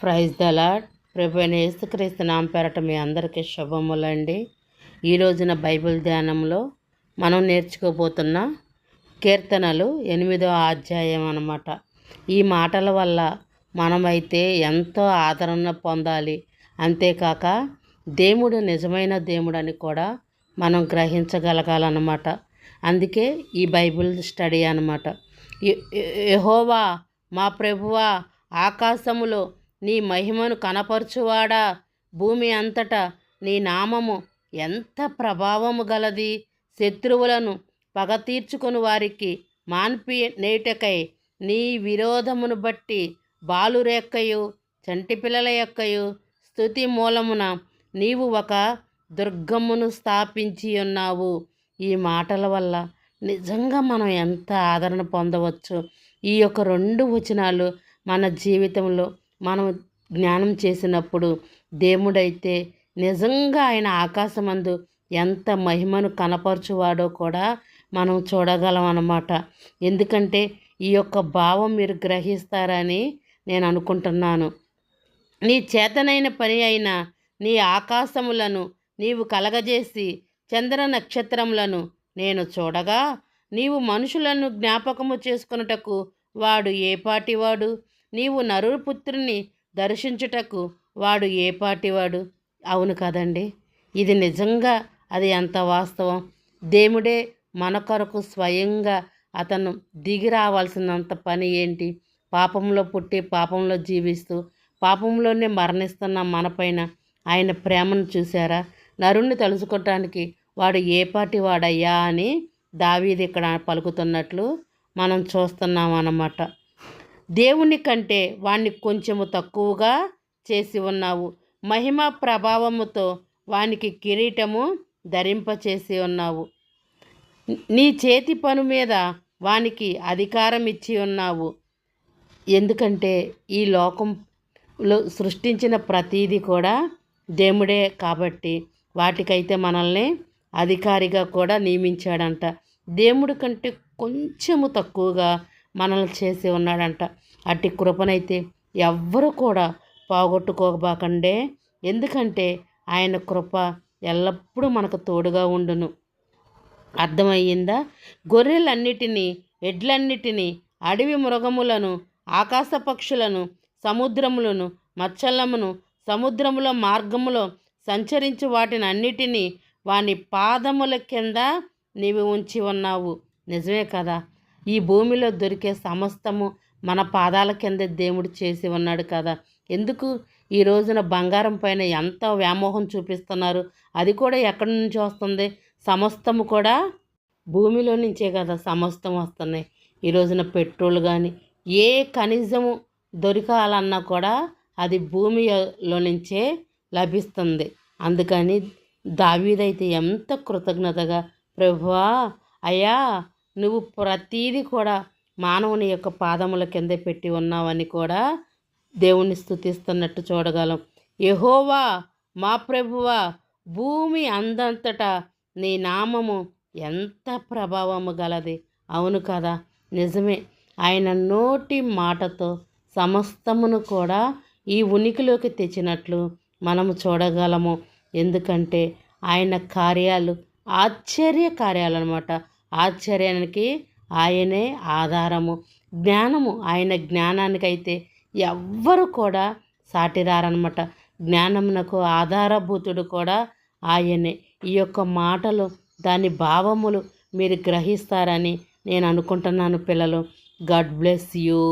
Praise the lord. ప్రభువైన యేసుక్రీస్తు నామం పేరట మీ అందరికీ శుభములండి. ఈ రోజున బైబిల్ ధ్యానంలో మనం నేర్చుకోబోతున్న కీర్తనలు 8వ అధ్యాయం అన్నమాట. ఈ మాటల వల్ల మనమైతే ఎంతో ఆదరణ పొందాలి. అంతేకాక దేవుడు నిజమైన దేవుడని కూడా మనం గ్రహించగలగాలన్నమాట. అందుకే ఈ బైబిల్ స్టడీ అన్నమాట. యెహోవా మా ప్రభువా, ఆకాశములో నీ మహిమను కనపరచువాడా, భూమి అంతటా నీ నామము ఎంత ప్రభావము గలది. శత్రువులను పగ తీర్చుకొని వారికి మాన్పి నేటకై నీ విరోధమును బట్టి బాలురెక్కయు చంటి పిల్లల యొక్కయు స్తుతి మూలమున నీవు ఒక దుర్గమును స్థాపించి ఉన్నావు. ఈ మాటల వల్ల నిజంగా మనం ఎంత ఆదరణ పొందవచ్చు. ఈ యొక్క 2 వచనాలు మన జీవితంలో మనం జ్ఞానం చేసినప్పుడు దేవుడైతే నిజంగా ఆయన ఆకాశమందు ఎంత మహిమను కనపరచువాడో కూడా మనం చూడగలం అన్నమాట. ఎందుకంటే ఈ యొక్క భావం మీరు గ్రహిస్తారని నేను అనుకుంటున్నాను. నీ చేతనైన పని అయిన నీ ఆకాశములను నీవు కలగజేసి చంద్ర నక్షత్రములను నేను చూడగా, నీవు మనుషులను జ్ఞాపకము చేసుకొనుటకు వాడు ఏపాటివాడు, నీవు నరుపుత్రుని దర్శించుటకు వాడు ఏపాటివాడు. అవును కదండి, ఇది నిజంగా అది ఎంత వాస్తవం. దేవుడే మన కొరకు స్వయంగా అతను దిగి రావాల్సినంత పని ఏంటి? పాపంలో పుట్టి పాపంలో జీవిస్తూ పాపంలోనే మరణిస్తున్న మనపైన ఆయన ప్రేమను చూసారా? నరుణ్ణి తలుచుకోవటానికి వాడు ఏపాటి వాడయ్యా అని దావీదు ఇక్కడ పలుకుతున్నట్లు మనం చూస్తున్నాం అన్నమాట. దేవుని కంటే వాణ్ణి కొంచెము తక్కువగా చేసి ఉన్నావు. మహిమ ప్రభావముతో వానికి కిరీటము ధరింపచేసి ఉన్నావు. నీ చేతి పను మీద వానికి అధికారం ఇచ్చి ఉన్నావు. ఎందుకంటే ఈ లోకంలో సృష్టించిన ప్రతీది కూడా దేవుడే కాబట్టి వాటికైతే మనల్ని అధికారిగా కూడా నియమించాడంట. దేవుడి కంటే కొంచెము తక్కువగా మనల్ని చేసి ఉన్నాడంట. అట్టి కృపనైతే ఎవ్వరు కూడా పోగొట్టుకోబాకండే. ఎందుకంటే ఆయన కృప ఎల్లప్పుడూ మనకు తోడుగా ఉండును. అర్థమయ్యిందా? గొర్రెలన్నిటినీ, ఎడ్లన్నిటినీ, అడవి మృగములను, ఆకాశ పక్షులను, సముద్రములను, మత్స్యములను, సముద్రముల మార్గములో సంచరించు వాటిని అన్నిటినీ వాని పాదముల కింద నీవు ఉంచి ఉన్నావు. నిజమే కదా? ఈ భూమిలో దొరికే సమస్తము మన పాదాల కింద దేవుడు చేసి ఉన్నాడు కదా. ఎందుకు ఈ రోజున బంగారం పైన ఎంత వ్యామోహం చూపిస్తున్నారు? అది కూడా ఎక్కడి నుంచి వస్తుంది? సమస్తము కూడా భూమిలో నుంచే కదా సమస్తం వస్తున్నాయి. ఈ రోజున పెట్రోల్ కానీ ఏ ఖనిజము దొరకాలన్నా కూడా అది భూమిలో నుంచే లభిస్తుంది. అందుకని దావీదైతే ఎంత కృతజ్ఞతగా, ప్రభువా అయ్యా, నువ్వు ప్రతీది కూడా మానవుని యొక్క పాదముల కింద పెట్టి ఉన్నావని కూడా దేవుణ్ణి స్తుతిస్తున్నట్టు చూడగలం. యెహోవా మా ప్రభువా, భూమి అందంతటా నీ నామము ఎంత ప్రభావము గలది. అవును కదా, నిజమే. ఆయన నోటి మాటతో సమస్తమును కూడా ఈ ఉనికిలోకి తెచ్చినట్లు మనము చూడగలము. ఎందుకంటే ఆయన కార్యాలు ఆశ్చర్య కార్యాలు అన్నమాట. ఆశ్చర్యానికి ఆయనే ఆధారము. జ్ఞానము, ఆయన జ్ఞానానికైతే ఎవ్వరు కూడా సాటిరారనమాట. జ్ఞానమునకు ఆధారభూతుడు కూడా ఆయనే. ఈ యొక్క మాటలు, దాని భావములు మీరు గ్రహిస్తారని నేను అనుకుంటున్నాను పిల్లలు. God bless you.